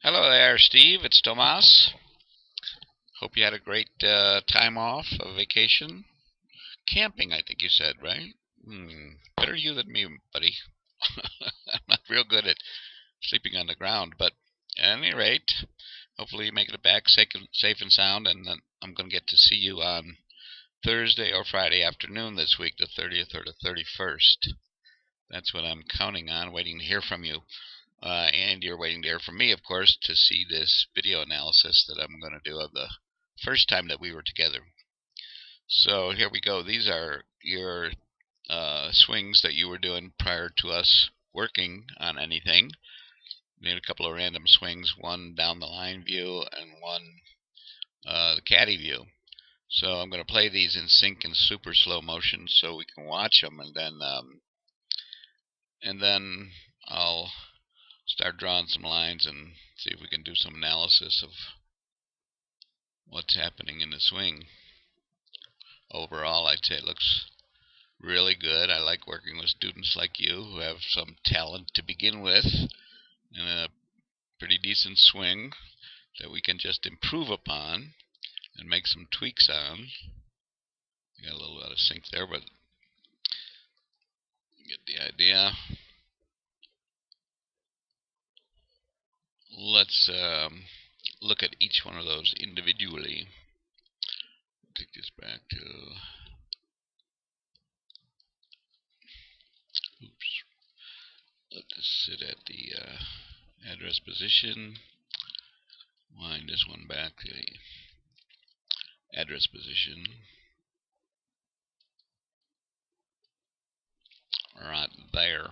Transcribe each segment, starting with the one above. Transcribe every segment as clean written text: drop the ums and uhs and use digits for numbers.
Hello there, Steve. It's Tomas. Hope you had a great time off, a vacation. Camping, I think you said, right? Better you than me, buddy. I'm not real good at sleeping on the ground, but at any rate, hopefully you make it back safe and sound, and then I'm going to get to see you on Thursday or Friday afternoon this week, the 30th or the 31st. That's what I'm counting on, waiting to hear from you. And you're waiting to hear from me, of course, to see this video analysis that I'm going to do of the first time that we were together. So here we go. These are your swings that you were doing prior to us working on anything. We made a couple of random swings, one down the line view and one the caddy view. So I'm going to play these in sync and super slow motion so we can watch them, and then I'll start drawing some lines and see if we can do some analysis of what's happening in the swing. Overall, I'd say it looks really good. I like working with students like you who have some talent to begin with and a pretty decent swing that we can just improve upon and make some tweaks on. Got a little out of sync there, but you get the idea. Let's look at each one of those individually. Take this back to oops. Let this sit at the address position. Wind this one back to the address position. Right there.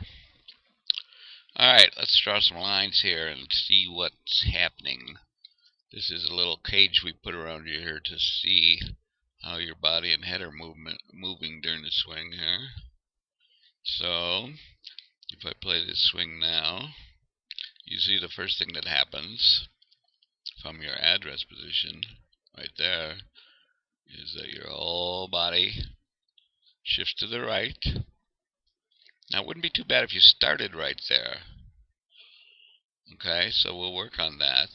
Alright, let's draw some lines here and see what's happening. This is a little cage we put around you here to see how your body and head are moving during the swing here. So, if I play this swing now, you see the first thing that happens from your address position right there is that your whole body shifts to the right. Now, it wouldn't be too bad if you started right there. Okay, so we'll work on that.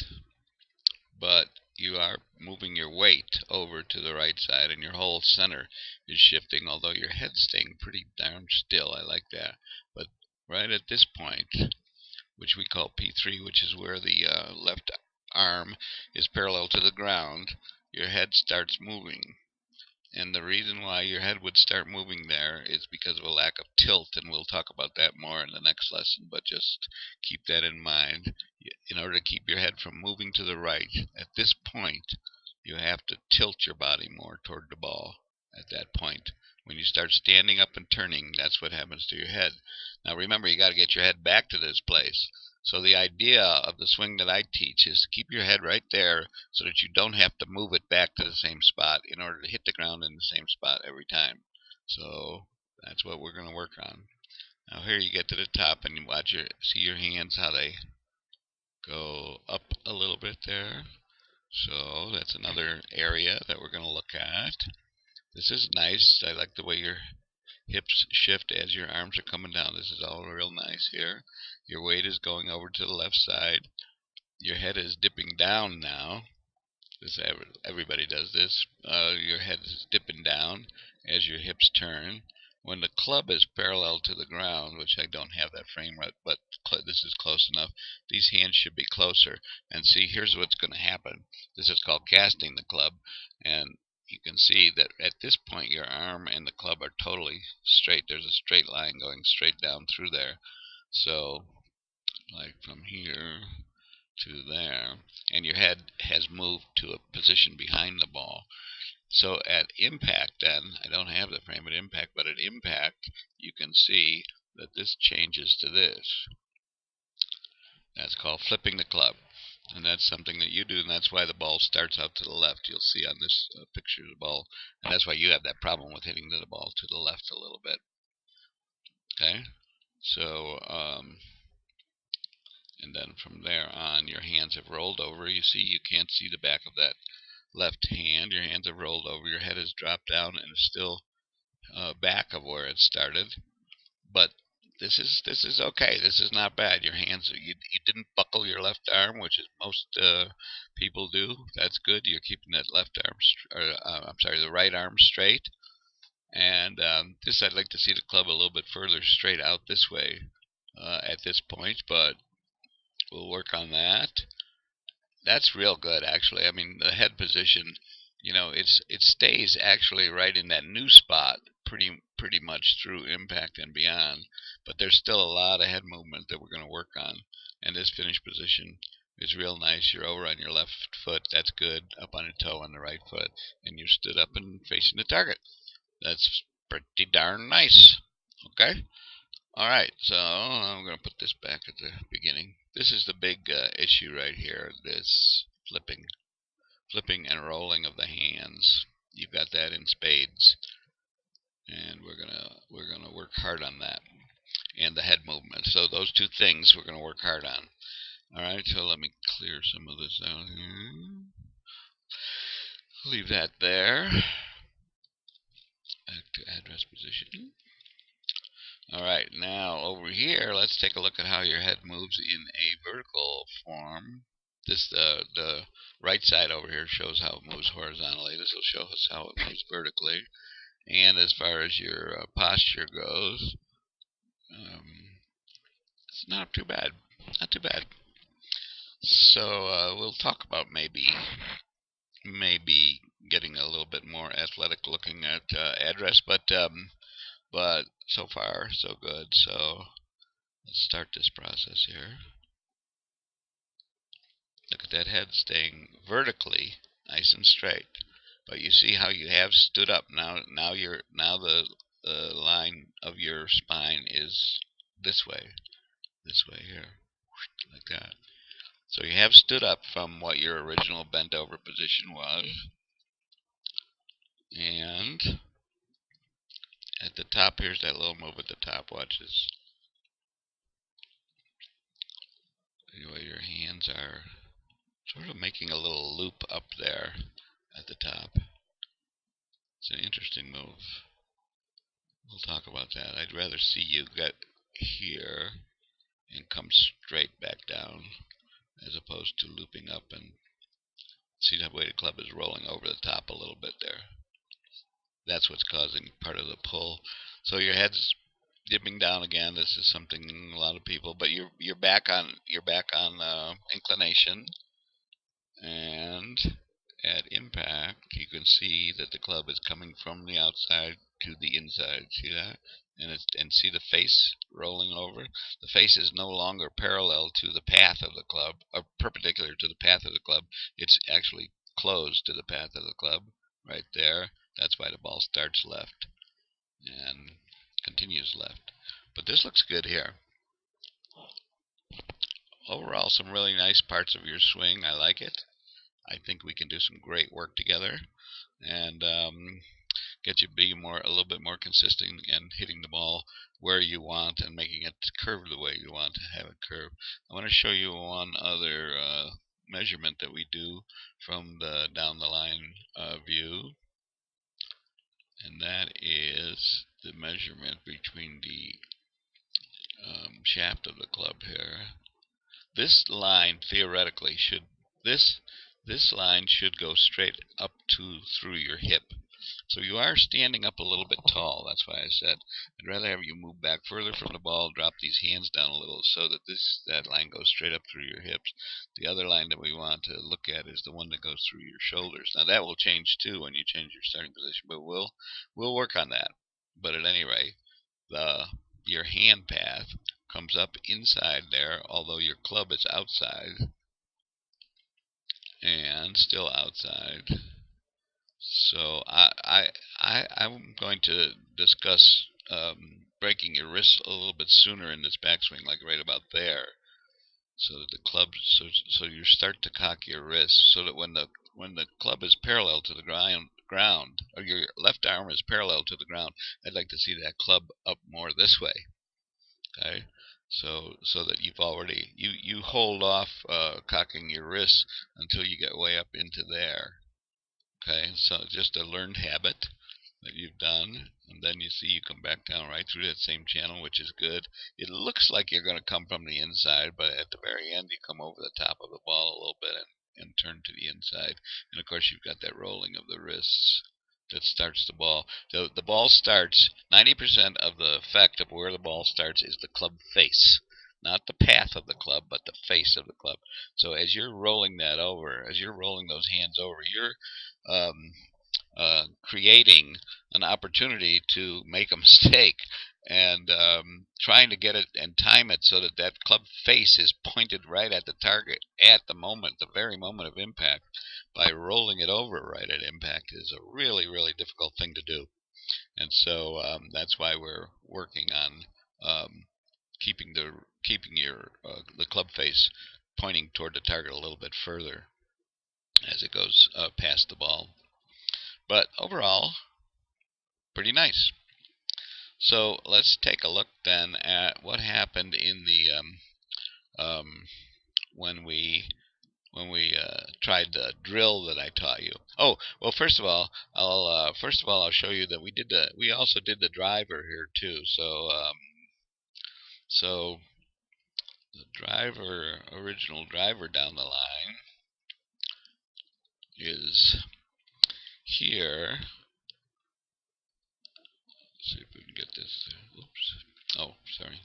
But you are moving your weight over to the right side and your whole center is shifting, although your head's staying pretty darn still. I like that. But right at this point, which we call P3, which is where the left arm is parallel to the ground, your head starts moving. And the reason why your head would start moving there is because of a lack of tilt, and we'll talk about that more in the next lesson, but just keep that in mind. In order to keep your head from moving to the right, at this point, you have to tilt your body more toward the ball at that point. When you start standing up and turning, that's what happens to your head. Now remember, you got to get your head back to this place. So the idea of the swing that I teach is to keep your head right there so that you don't have to move it back to the same spot in order to hit the ground in the same spot every time. So that's what we're going to work on. Now here you get to the top and you see your hands, how they go up a little bit there. So that's another area that we're going to look at. This is nice. I like the way your hips shift as your arms are coming down. This is all real nice here. Your weight is going over to the left side. Your head is dipping down now. Everybody does this. Your head is dipping down as your hips turn. When the club is parallel to the ground, which I don't have that frame right, but this is close enough, these hands should be closer. And see, here's what's going to happen. This is called casting the club, and you can see that at this point your arm and the club are totally straight. There's a straight line going straight down through there. So, like from here to there, and your head has moved to a position behind the ball. So at impact then, I don't have the frame at impact, but at impact you can see that this changes to this. That's called flipping the club. And that's something that you do, and that's why the ball starts out to the left. You'll see on this picture of the ball, and that's why you have that problem with hitting the ball to the left a little bit. Okay, so and then from there on, your hands have rolled over. You see, you can't see the back of that left hand. Your hands have rolled over. Your head has dropped down and is still back of where it started. But this is okay. This is not bad. Your hands, you didn't buckle your left arm, which is most people do. That's good. You're keeping that left arm, I'm sorry, the right arm straight. And this, I'd like to see the club a little bit further straight out this way at this point, but we'll work on that. That's real good, actually. I mean, the head position, you know, it stays actually right in that new spot pretty much through impact and beyond. But there's still a lot of head movement that we're going to work on. And this finish position is real nice. You're over on your left foot. That's good. Up on your toe on the right foot, and you're stood up and facing the target. That's pretty darn nice. Okay. All right, so I'm going to put this back at the beginning. This is the big issue right here, this flipping and rolling of the hands. You've got that in spades, and we're gonna work hard on that, and the head movement. So those two things we're going to work hard on. All right, so let me clear some of this out here. Leave that there. Back to address position. Alright, now over here, let's take a look at how your head moves in a vertical form. This the right side over here shows how it moves horizontally. This will show us how it moves vertically. And as far as your posture goes, it's not too bad. Not too bad. So we'll talk about maybe getting a little bit more athletic looking at address, but so far so good. So let's start this process here. Look at that head staying vertically nice and straight. But you see how you have stood up. Now the line of your spine is this way here, like that. So you have stood up from what your original bent over position was. And at the top, here's that little move at the top. Watch this. Anyway, your hands are sort of making a little loop up there at the top. It's an interesting move. We'll talk about that. I'd rather see you get here and come straight back down as opposed to looping up, and see that way the club is rolling over the top a little bit there. That's what's causing part of the pull. So your head's dipping down again. This is something a lot of people, but you're back on inclination, and at impact you can see that the club is coming from the outside to the inside. See that? And see the face rolling over. The face is no longer parallel to the path of the club, or perpendicular to the path of the club. It's actually closed to the path of the club right there. That's why the ball starts left and continues left. But this looks good here. Overall, some really nice parts of your swing. I like it. I think we can do some great work together, and get you being a little bit more consistent and hitting the ball where you want and making it curve the way you want to have it curve. I want to show you one other measurement that we do from the down the line view, and that is the measurement between the shaft of the club here. This line theoretically should this line should go straight up to through your hip. So you are standing up a little bit tall. That's why I said I'd rather have you move back further from the ball, drop these hands down a little so that that line goes straight up through your hips. The other line that we want to look at is the one that goes through your shoulders. Now that will change too when you change your starting position, but we'll work on that. But at any rate, your hand path comes up inside there, although your club is outside and still outside. So I'm going to discuss breaking your wrists a little bit sooner in this backswing, like right about there, so that the club, so you start to cock your wrist, so that when the club is parallel to the ground, or your left arm is parallel to the ground, I'd like to see that club up more this way. Okay, so that you've already you hold off cocking your wrists until you get way up into there. Okay, so just a learned habit. that you've done, and then you see you come back down right through that same channel, which is good. It looks like you're going to come from the inside, but at the very end you come over the top of the ball a little bit and turn to the inside. And of course you've got that rolling of the wrists that starts the ball. So the ball starts, 90% of the effect of where the ball starts is the club face. Not the path of the club, but the face of the club. So as you're rolling that over, as you're rolling those hands over, you're um, creating an opportunity to make a mistake, and trying to get it and time it so that that club face is pointed right at the target at the moment, the very moment of impact, by rolling it over right at impact is a really, really difficult thing to do. And so that's why we're working on um, keeping your the club face pointing toward the target a little bit further as it goes past the ball. But overall, pretty nice. So let's take a look then at what happened in the when we tried the drill that I taught you. Oh, well, first of all, I'll show you that we also did the driver here too. So the original driver down the line is here. Let's see if we can get this. Oops. Oh, sorry.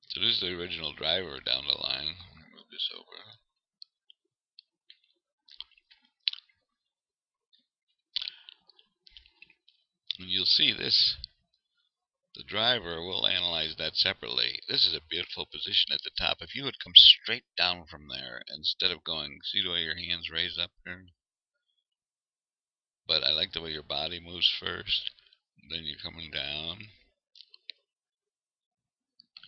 So this is the original driver down the line. Let me move this over. And you'll see this, the driver will analyze that separately. This is a beautiful position at the top. If you would come straight down from there instead of going, see the way your hands raise up here? But I like the way your body moves first. Then you're coming down.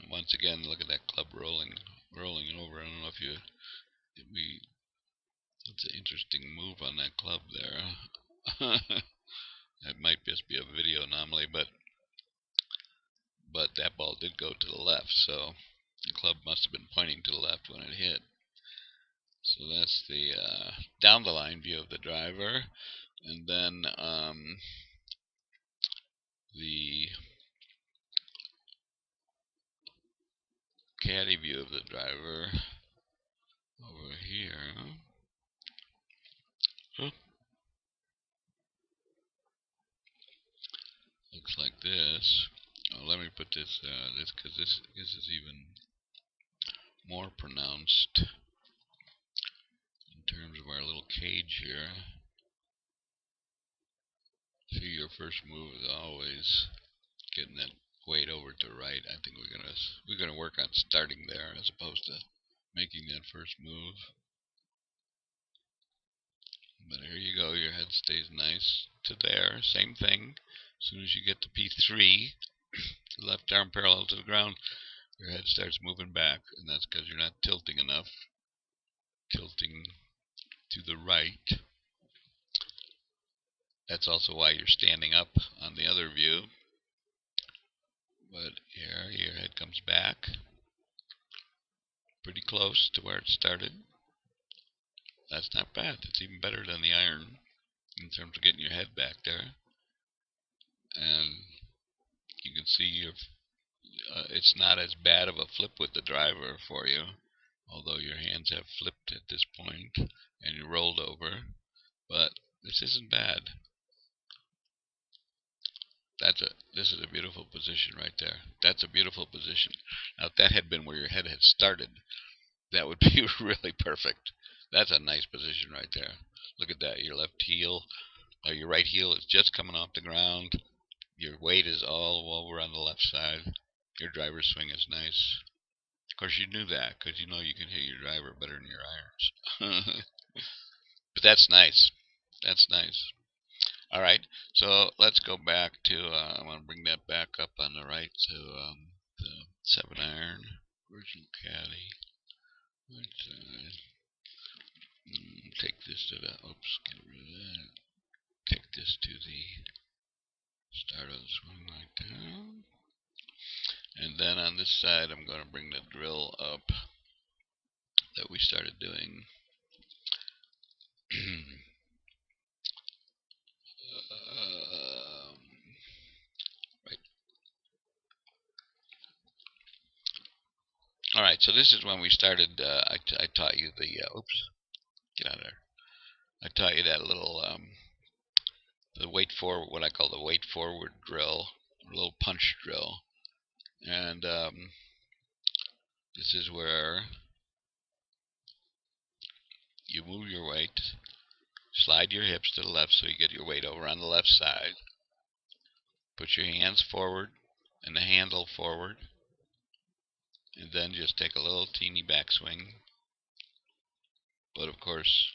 And once again, look at that club rolling over. I don't know if it's an interesting move on that club there. That might just be a video anomaly, but that ball did go to the left, so the club must have been pointing to the left when it hit. So that's the down the line view of the driver, and then the caddy view of the driver over here. Looks like this. Oh, let me put this because this is even more pronounced in terms of our little cage here. See, your first move is always getting that weight over to right. I think we're gonna work on starting there as opposed to making that first move. But here you go, your head stays nice to there. Same thing. As soon as you get to P3, left arm parallel to the ground, your head starts moving back, and that's because you're not tilting enough. Tilting to the right. That's also why you're standing up on the other view. But here, your head comes back pretty close to where it started. That's not bad. It's even better than the iron in terms of getting your head back there. And you can see it's not as bad of a flip with the driver for you, although your hands have flipped at this point and you rolled over. But this isn't bad. This is a beautiful position right there. That's a beautiful position. Now, if that had been where your head had started, that would be really perfect. That's a nice position right there. Look at that. Your left heel, your right heel is just coming off the ground. Your weight is all over on the left side. Your driver swing is nice. Of course, you knew that because you know you can hit your driver better than your irons. But that's nice. That's nice. All right, so let's go back to, I want to bring that back up on the right to the 7-iron, original caddy. Take this to the, oops, get rid of that. Take this to the start of the swing like that. And then on this side, I'm going to bring the drill up that we started doing. Right. All right, so this is when we started. I taught you the. Oops, get out of there. I taught you that little the wait forward, what I call the wait forward drill, a little punch drill, and this is where you move your weight, slide your hips to the left so you get your weight over on the left side. Put your hands forward and the handle forward, and then just take a little teeny backswing. But of course,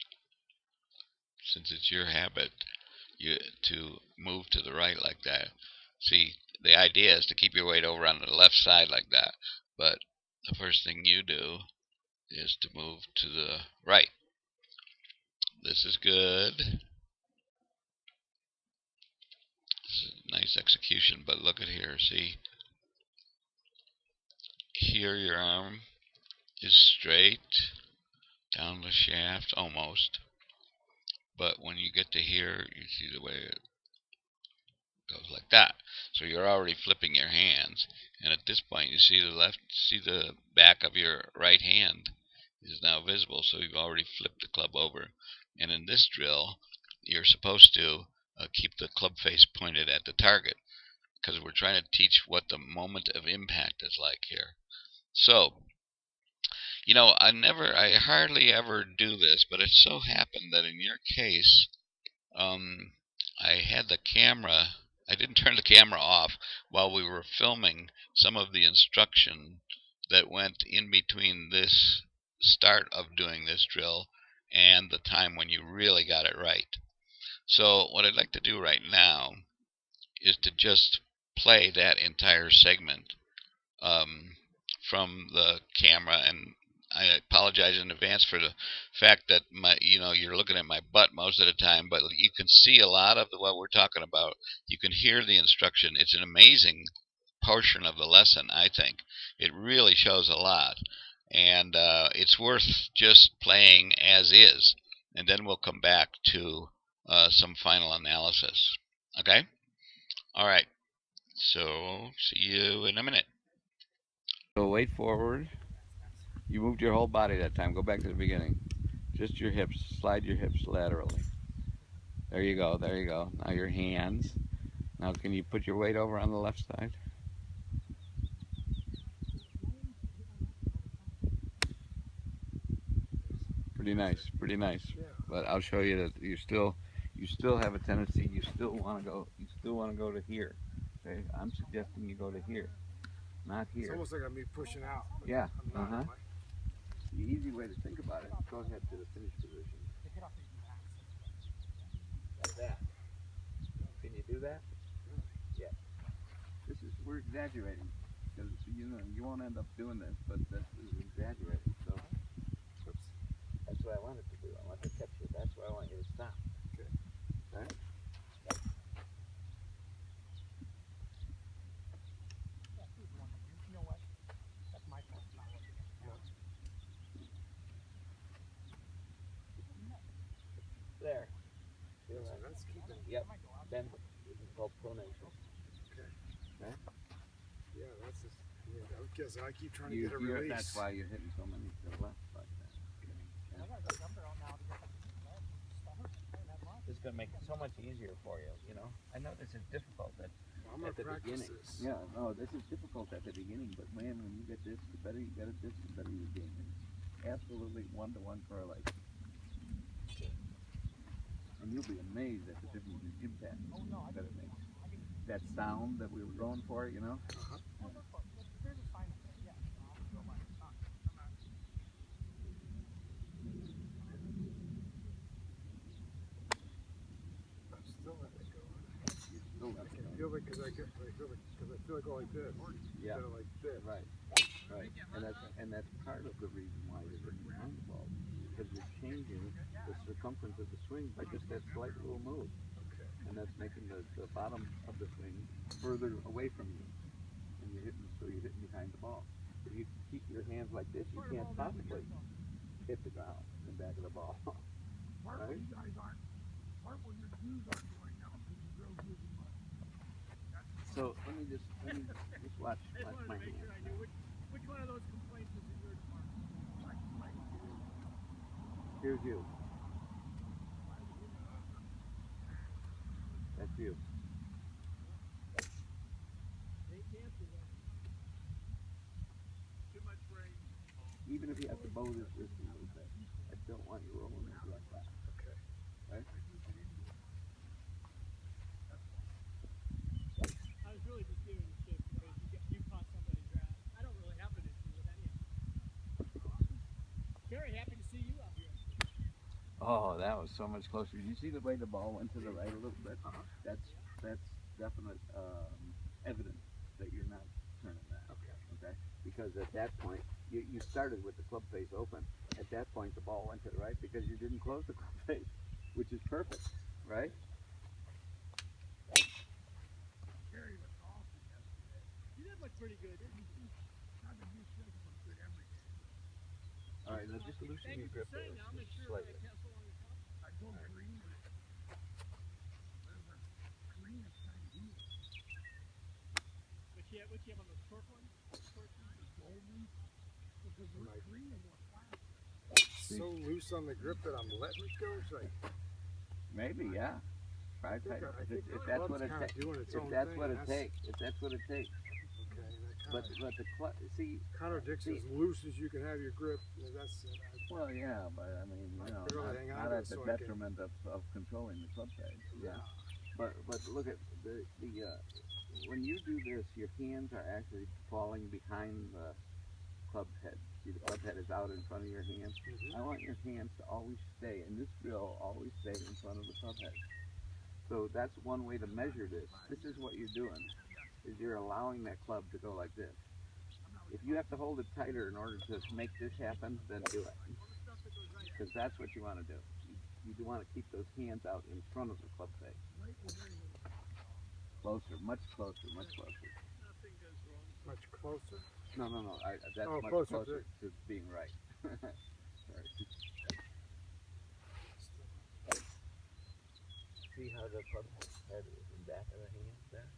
since it's your habit to move to the right like that, see, the idea is to keep your weight over on the left side like that, but the first thing you do is to move to the right. This is good. This is nice execution, but look at here, see? Here your arm is straight down the shaft, almost. But when you get to here, you see the way it goes like that. So you're already flipping your hands, and at this point you see the back of your right hand is now visible, so you've already flipped the club over. And in this drill, you're supposed to keep the club face pointed at the target, because we're trying to teach what the moment of impact is like here. So, you know, I hardly ever do this, but it so happened that in your case, I had the camera, I didn't turn the camera off while we were filming some of the instruction that went in between this start of doing this drill and the time when you really got it right. So what I'd like to do right now is to just play that entire segment from the camera, and I apologize in advance for the fact that you're looking at my butt most of the time, but you can see a lot of what we're talking about. You can hear the instruction. It's an amazing portion of the lesson, I think. It really shows a lot, and it's worth just playing as is, and then we'll come back to some final analysis. Okay? All right. So, see you in a minute. So weight forward. You moved your whole body that time. Go back to the beginning. Just your hips. Slide your hips laterally. There you go. There you go. Now your hands. Now can you put your weight over on the left side? Pretty nice. Pretty nice. But I'll show you that you still have a tendency. You still want to go. You still want to go to here. Okay. I'm suggesting you go to here, not here. It's almost like I'm me pushing out. Yeah. The easy way to think about it, go ahead to the finish position. Like that. Can you do that? Yeah. We're exaggerating, because you won't end up doing this, but this is exaggerating. So that's what I wanted to do. I want to catch you. That's why I want you to stop. Okay. Right? There. Feel that? That's keeping. Yep. Then this is called pronation. Okay. Okay. Yeah, that's just. Yeah, I guess I keep trying to get a release. That's why you're hitting so many to the left like that. This is going to make it so much easier for you. You know, I know this is difficult at the beginning. This. Yeah, no, this is difficult at the beginning, but man, when you get this, the better you get at this, the better you gain. It's absolutely one-to-one correlation. And you'll be amazed at the difference in impact that it makes. That sound that we were going for, you know? I'm still letting it go. I can feel it because I feel it go like this. Yeah. Instead of like this. Right. Right. And that's part of the reason why you're hitting behind the ball. Because you're changing the circumference of the swing by just that slight little move. Okay. And that's making the bottom of the swing further away from you. And you're hitting behind the ball. If you keep your hands like this, you can't possibly hit the ground in the back of the ball. Part Right? where you guys aren't, part where your views aren't going now because the drill's using my. So let me just watch I just wanted my to make hand. sure I knew which one of those complaints was in your department. Here's you. That's you. They can't do that. Too much rain. Even if you have to bow this wrist a little bit, I don't want you rolling it like that. Okay. Right? I was really just giving you shit because you caught somebody's rat. I don't really have an issue with any of them. Very happy to see you out here. Oh, that was so much closer. Did you see the way the ball went to the right a little bit? That's definite evidence that you're not turning that. Okay. Because at that point, you started with the club face open. At that point, the ball went to the right because you didn't close the club face, which is perfect, right? Gary was awesome yesterday. You did look pretty good, didn't you? Not that you should look good every game. All right, now just loosen your grip there. I'll make sure Slightly. I cancel on your top. I go green with it. Whatever. Green is kind of huge. What you have on those torque ones? The gold ones? Because they're green and more flat. So loose on the grip that I'm letting it go. It's like Maybe, yeah. Try tighter. If that's what it takes. If that's what it takes. If that's what it takes. Okay, But the see contradicts as loose as you can have your grip. That's well, yeah, but I mean, you know, not at the detriment of controlling the club face. Yeah. But look at the when you do this, your hands are actually falling behind the club head. See, the club head is out in front of your hands. I want your hands to always stay, and this drill always stay in front of the club head. So that's one way to measure this. This is what you're doing, is you're allowing that club to go like this. If you have to hold it tighter in order to make this happen, then do it. Because that's what you want to do. You do want to keep those hands out in front of the club face. Closer, much closer, much closer. nothing goes wrong. Much closer? No. That's much closer to being right. Sorry. See how the club head is in back of the hand there?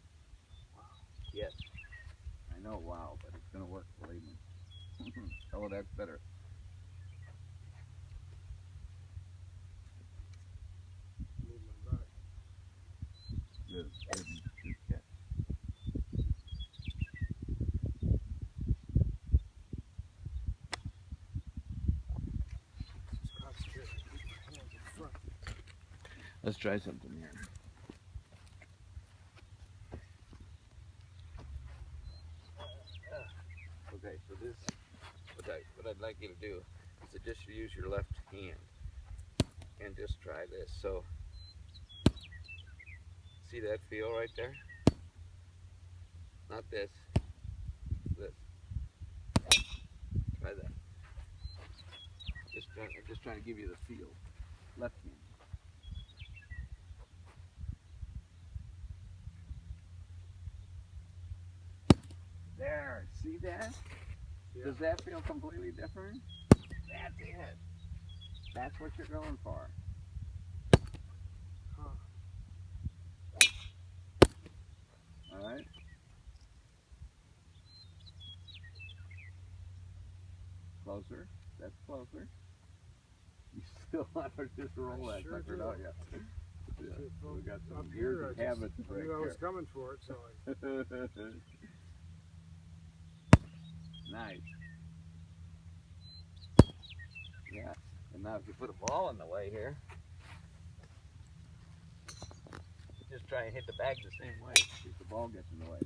Wow. Yes. I know, wow, but it's going to work, believe me. Oh, that's better. Move my back. Good catch. Just concentrate on keeping my hands in front. Let's try something here. Okay, so this, what I'd like you to do is to just use your left hand and just try this. So, see that feel right there? Not this, this. Try that. Just trying to give you the feel. Left hand. There, see that? Yeah. Does that feel completely different? That's it. That's what you're going for. Huh. All right. Closer. That's closer. You still want to just roll that sucker, don't you? Yeah. We got some years of habit to break I knew I was here. coming for it, so Nice. Yeah. And now if you put a ball in the way here, just try and hit the bag the same way. See if the ball gets in the way.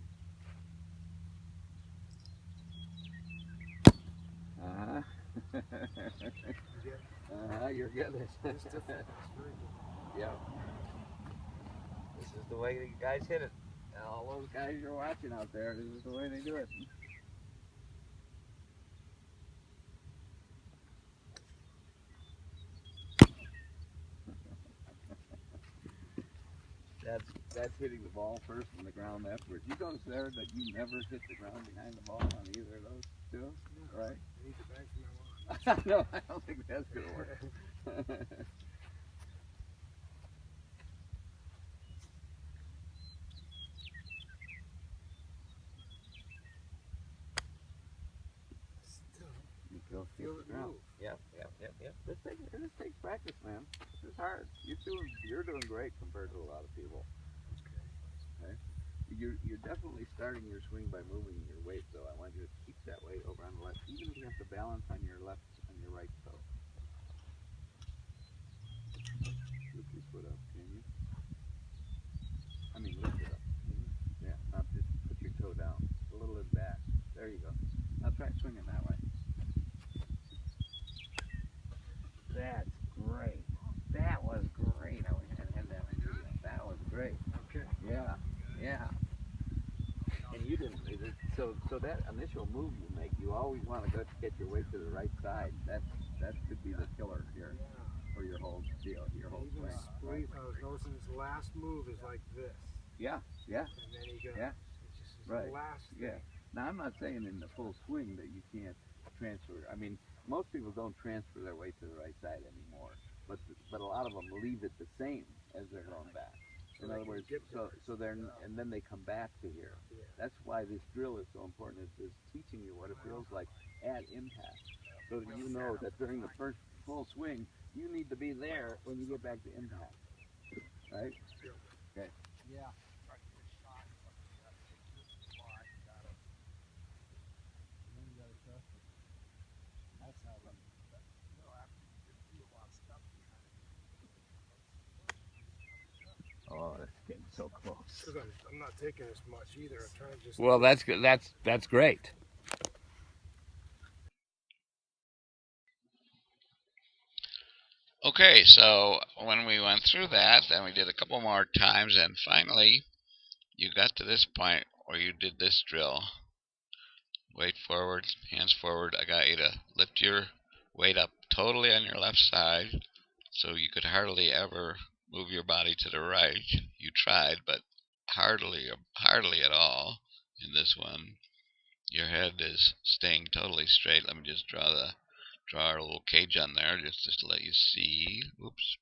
You're getting it. it's different. It's very different. Yeah. This is the way the guys hit it. And all those guys you're watching out there, this is the way they do it. That's hitting the ball first and the ground afterwards. You notice there that you never hit the ground behind the ball on either of those two, right? I need the bag from now on. No, I don't think that's going to work. Still feel it move. Yep. This takes practice, man. This is hard. You're doing great compared to a lot of people. Okay. You're definitely starting your swing by moving your weight, though. I want you to keep that weight over on the left, even if you have to balance on your right toe. Lift your foot up, can you? I mean, lift it up. Yeah, not just put your toe down. A little bit back. There you go. Now try swinging that way. That's great. That was great. I went ahead and had that one. That was great. Okay. Yeah. And you didn't. So that initial move you make, you always want to get your weight to the right side. That could be the killer here for your whole deal, your whole swing. Right. I was noticing his last move is like this. Yeah. And then he goes. Yeah. It's just his Right. last thing. Yeah. Now I'm not saying in the full swing that you can't transfer. I mean, most people don't transfer their weight to the right side anymore, but a lot of them leave it the same as they're going back. In other words, so they're and then they come back to here. Yeah. That's why this drill is so important. Is teaching you what it feels like at impact, so that you know that during the first full swing you need to be there when you get back to impact. Right? Okay. Yeah. Oh, that's getting so close. Because I'm not taking as much either. I'm trying to just. Well, that's good. That's great. Okay, so when we went through that, then we did a couple more times, and finally you got to this point where you did this drill. Weight forward, hands forward. I got you to lift your weight up totally on your left side, so you could hardly ever move your body to the right. You tried, but hardly at all in this one. Your head is staying totally straight. Let me just draw our little cage on there just to let you see. Oops.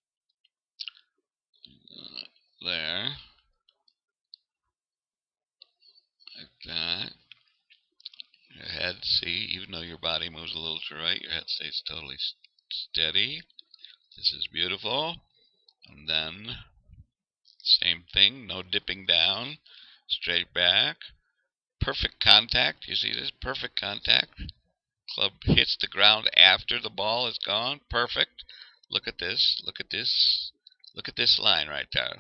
There. Like that. Your head, see, even though your body moves a little to the right, your head stays totally steady. This is beautiful. And then, same thing, no dipping down, straight back. Perfect contact. You see this? Perfect contact. Club hits the ground after the ball is gone. Perfect. Look at this. Look at this. Look at this line right there.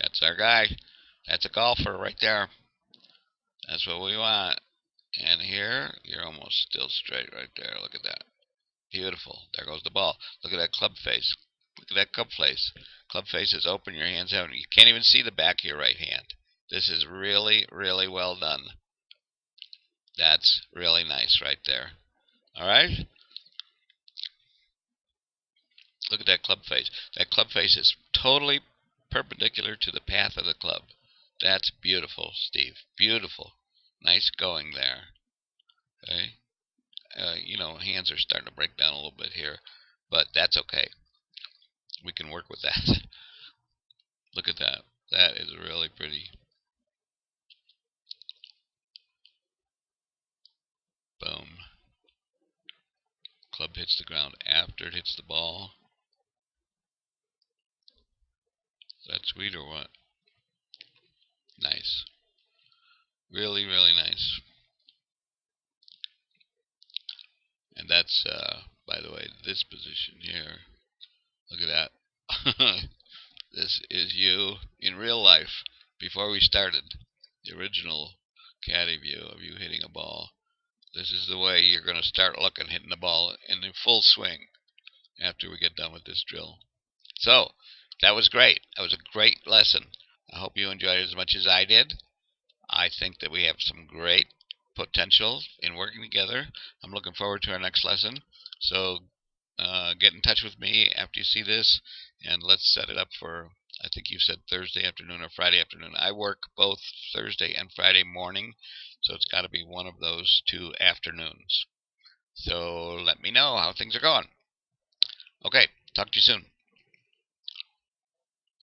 That's our guy. That's a golfer right there. That's what we want. And here, you're almost still straight right there. Look at that. Beautiful. There goes the ball. Look at that club face. Look at that club face. Club face is open. Your hands out. You can't even see the back of your right hand. This is really, really well done. That's really nice right there. All right? Look at that club face. That club face is totally perpendicular to the path of the club. That's beautiful, Steve. Beautiful. Nice going there. Okay? Hands are starting to break down a little bit here, but that's okay. We can work with that. Look at that. That is really pretty. Boom. Club hits the ground after it hits the ball. Is that sweet or what? Nice. Really, really nice. And that's, by the way, this position here. Look at that. This is you in real life before we started. The original caddy view of you hitting a ball. This is the way you're going to start looking, hitting the ball in the full swing after we get done with this drill. So, that was great. That was a great lesson. I hope you enjoyed it as much as I did. I think that we have some great potential in working together. I'm looking forward to our next lesson. So, get in touch with me after you see this, and let's set it up for I think you said Thursday afternoon or Friday afternoon. I work both Thursday and Friday morning, so it's got to be one of those 2 afternoons. So let me know how things are going. Okay, talk to you soon.